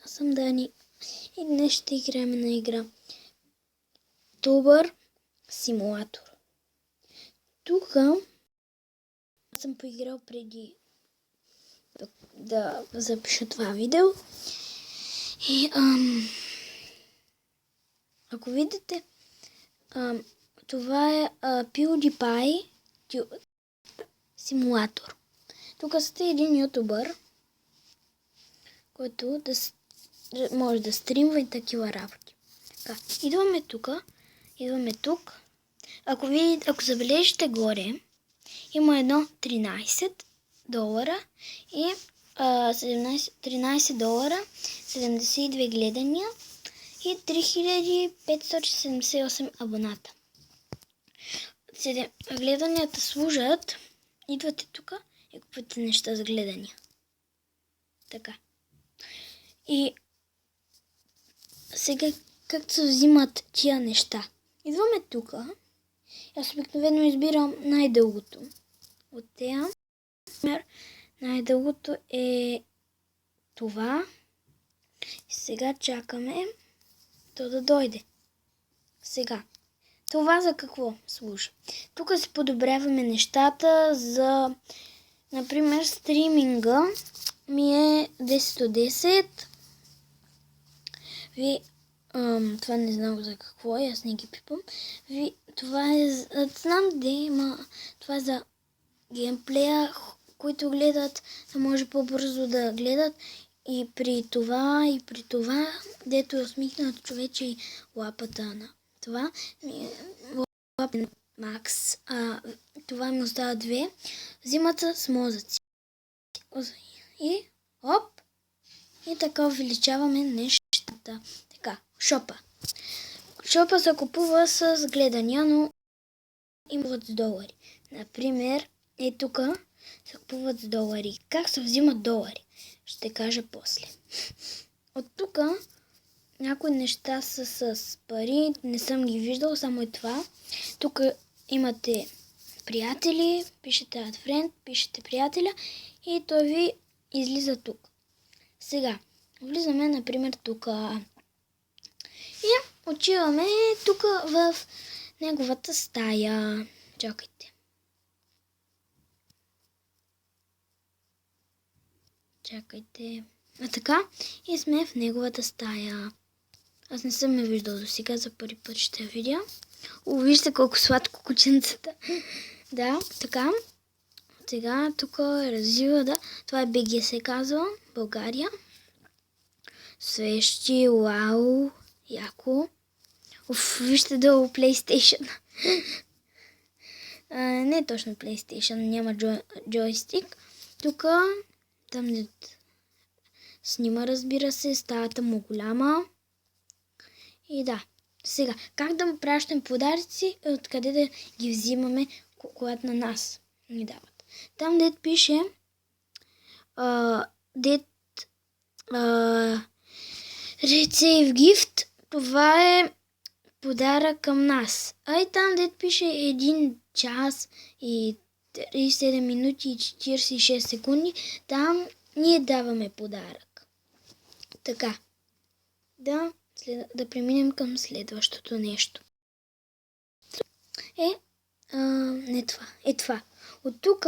Аз съм Дани и днес ще играем на игра Добър симулатор. Тук съм поиграл преди да запиша това видео. И ако видите, това е PewDiePie симулатор. Тук сте един ютубър, който може да стримва и такива работи. Така, идваме тук. Ако забележите горе, има едно $13 и $13, 72 гледания и 3578 абоната. Гледанията служат. Идвате тук и купите неща за гледания. Така. И сега как се взимат тия неща? Идваме тук. Аз обикновено избирам най-дългото. От тея. Най-дългото е това. И сега чакаме то да дойде. Сега. Това за какво служи? Тук си подобряваме нещата за, например, стриминга ми е 10 от 10. Това не знам за какво е, аз не ги пипам. Това е, знам де има, това е за геймплея, които гледат, да може по-бързо да гледат. И при това, дето е усмихнат човече и лапата на това, лапата на Макс, това ми остава 2, взимата с мозъци. И оп, и така увеличаваме нещата. Така, шопа. Шопа се купува с гледания, но имат с долари. Например, тук се купуват с долари. Как се взимат долари? Ще кажа после. От тук някои неща са с пари. Не съм ги виждал, само и това. Тук имате приятели, пишете add friend, пишете приятеля и той ви излиза тук. Сега, влизаме, например, тук и отиваме тук в неговата стая. Чакайте. Така, и сме в неговата стая. Аз не съм ме виждал до сега, за първи път ще видя. Вижте колко сладко кученцата. Да, така. Сега тук развива, да. Това е БГ се казва, България. Свещи, вау, яко. Вижте долу PlayStation. Не е точно PlayStation, няма джойстик. Тук, там не снима, разбира се, стаята му голяма. И да, сега, как да му пращам подаръци, откъде да ги взимаме, когато на нас ни дават. Там дет пише Receive Gift, това е подарък към нас. А и там дет пише 1 час и 37 минути и 46 секунди, там ние даваме подарък. Така, да преминем към следващото нещо. Не това. Това. От тук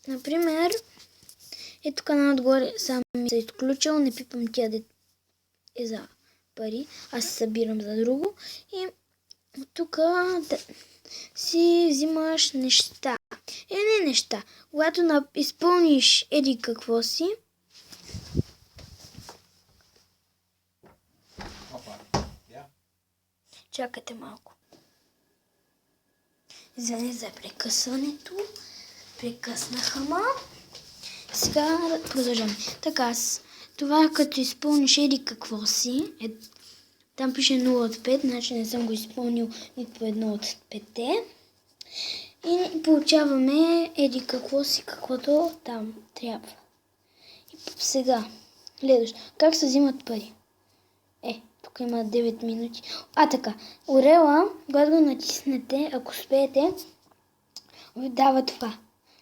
например, тук отгоре сам се изключил, не пипам тя да е за пари, аз се събирам за друго. И от тук си взимаш неща. Не неща. Когато изпълниш еди какво си, чакайте малко. Извини за прекъсването. Прекъснаха ма. Сега продължаваме. Така, това като изпълниш еди какво си, там пише 0 от 5, значи не съм го изпълнил нито едно от 5-те. И получаваме еди какво си, каквото там трябва. И сега, следващо. Как се взимат пари? Тук има 9 минути. Така, орела, когато го натиснете, ако успеете, ви дава това.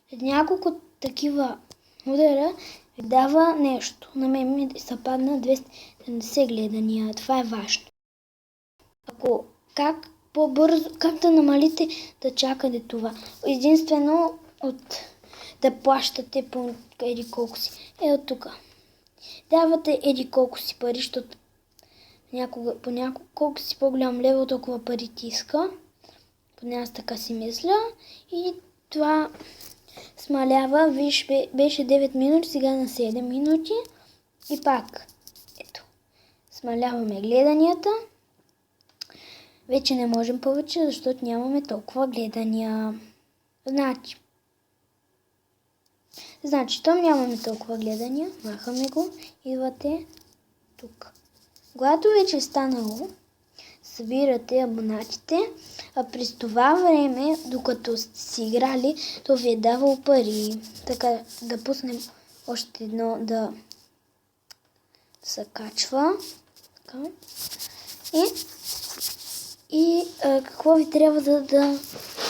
След няколко такива удара дава нещо. На мен ми са падна 270 гледания. Това е важно. Ако как по-бързо, как да намалите да чакате това? Единствено от да плащате по еди колко си. От тук. Давате еди колко си пари, защото колко си по-голям левел, толкова пари ти иска. Поне аз така си мисля. И това смалява. Виж, беше 9 минути, сега на 7 минути. И пак, ето, смаляваме гледанията. Вече не можем повече, защото нямаме толкова гледания. Значи, то нямаме толкова гледания. Махаме го. Идвате тук. Когато вече е станало, събирате абонатите, а през това време, докато сте си играли, то ви е давало пари. Така, да пуснем още едно да се качва. Така. И какво ви трябва да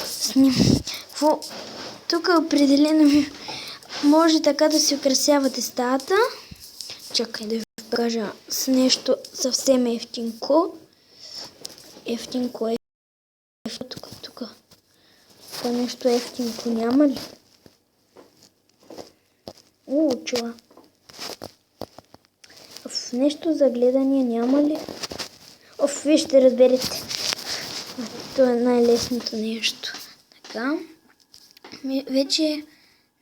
снимам? Тук определено може така да си украсявате стаята. Чакай да ви покажа с нещо съвсем ефтинко. Ефтинко. Тук. Това нещо ефтинко няма ли? Чула. Нещо за гледане няма ли? Вие ще разберете. Това е най-лесното нещо. Така. Вече...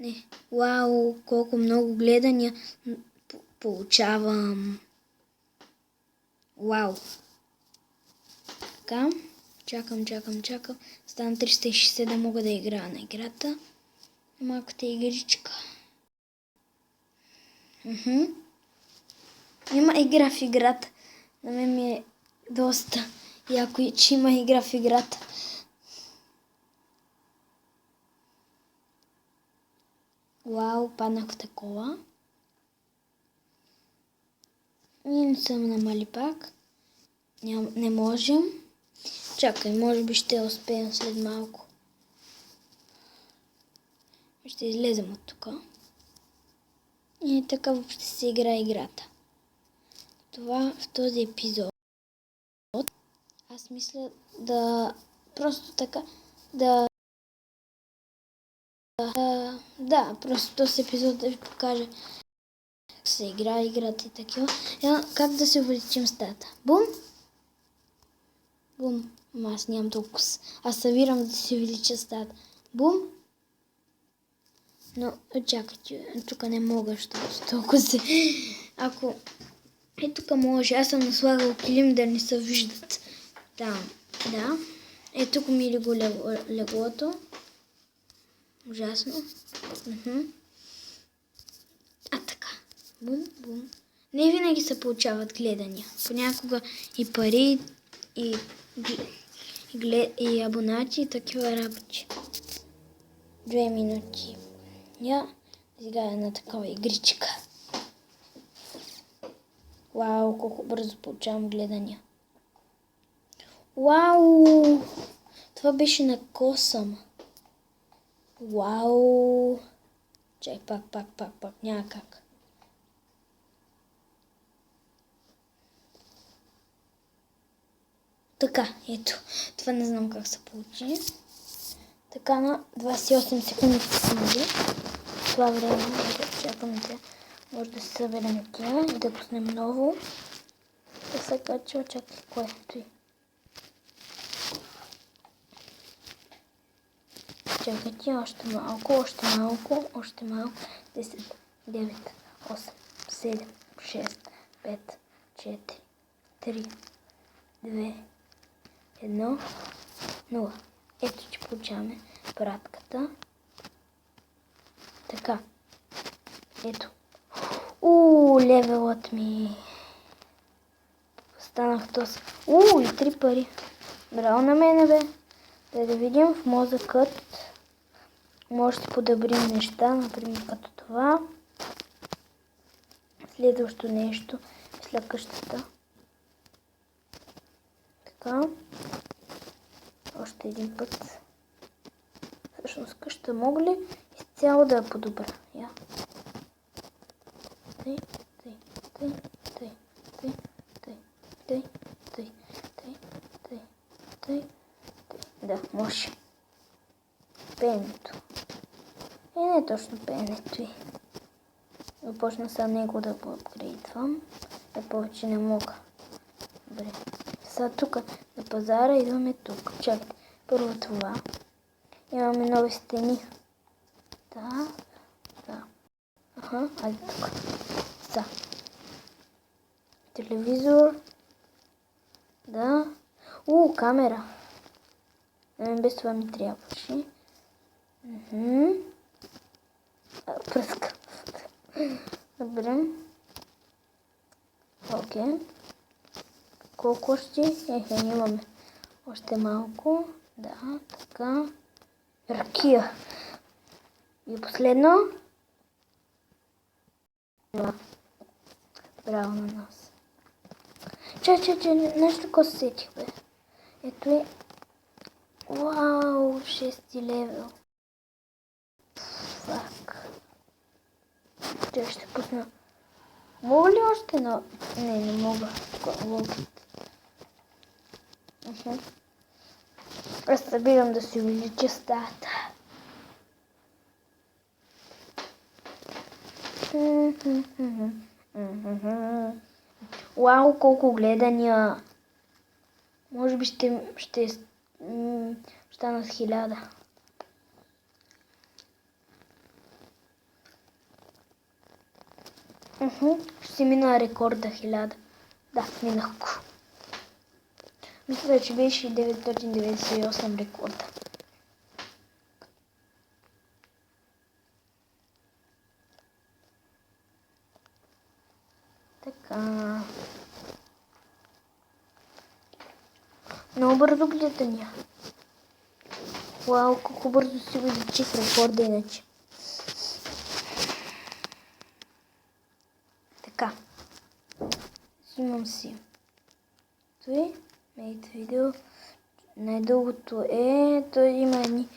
Не. Вау, колко много гледания получавам. Вау. Така. Чакам. Стана 360 да мога да играя на играта. Малката игричка. Има игра в играта. На мен ми е доста яко, че има игра в играта. Вау, паднах в такова. И не съм намали пак. Не можем. Чакай, може би ще успеем след малко. Ще излезем от тук. И така въобще се играе играта. Това в този епизод. Аз мисля просто така просто този епизод да ви покажа как се играе играта и такива. Как да се увеличим стата. Бум. Аз нямам толкова. Аз събирам да си увелича стата. Бум. Но чакайте, тук не мога, защото толкова се... Ако... тук може. Аз съм наслагал килим да не се виждат. Да. Тук ми е леглото. Ужасно. Така. Бум. Не винаги се получават гледания. Понякога и пари, и абонати, и такива работи. 2 минути. Сега е една такава игричка. Вау, колко бързо получавам гледания. Вау! Това беше на косъм. Вау! Чай, пак. Няма как. Така, ето. Това не знам как се получи. Така на 28 секунди секунди. Това време да чакаме тя. Може да се съберем тя и да пуснем ново. Да се качва, чакай, кое е той. Чакайте, още малко. 10, 9, 8, 7, 6, 5, 4, 3, 2, 1, 0. Ето, че получаваме пратката. Така. Ето. Левелът ми. Станах този. И 3 пари. Браво на мене, бе. Да видим в мозъкът. Може да подобрим неща, например като това. Следващо нещо. Мисля къщата. Така. Още един път. Всъщност къща мога ли изцяло да я подобра? Тъй, тъй, тъй, тъй, тъй, тъй, тъй, тъй, тъй, тъй, тъй. Да, може. Пенето. Не точно пенето. Започна са него да го апгрейдвам. Повече не мога. Добре. Сега тук на пазара идваме тук. Чакайте. Първо това. Имаме нови стени. Да. Айде тук. Сега. Телевизор. Да. Камера. Без това ми трябваше. Пръска. Добре. Окей. Колко още? Имаме още малко. Да, така. Ракия. И последно. Браво на нас. Чай, нещо такова се сетих, бе. Ето е. Вау, 6 левел. Фак. Ще пусна. Мога ли още на... Не мога. Аз събирам да си увелича стата. Вау, колко гледания. Може би ще станат 1000. Ще мина рекорда 1000. Да, минах го. Мисля, че беше 998 рекорда. Така. Много бързо гледания. Вау, колко бързо си увеличих рекорда иначе. Така. Снимам си. Той, мейт видео. Най-дългото е, той има едни...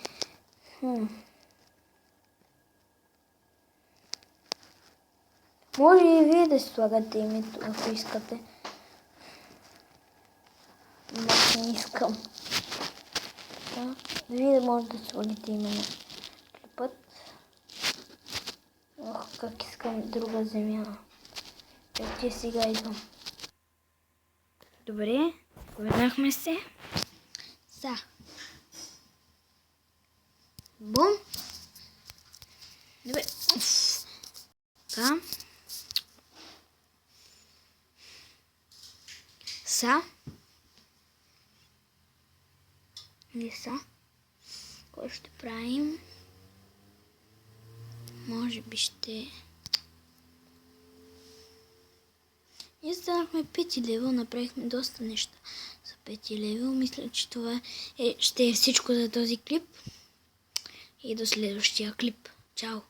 Може и вие да си слагате името, ако искате. Аз не искам. Да. Вие може да слагате име на клипът. Как искам друга земя. Ето сега идвам. Добре, върнахме се. Бум. Добре. Така. Кой ще правим? Може би ще... Ние станахме 5 левел, направихме доста неща за 5 левел. Мисля, че това ще е всичко за този клип. И до следващия клип. Чао!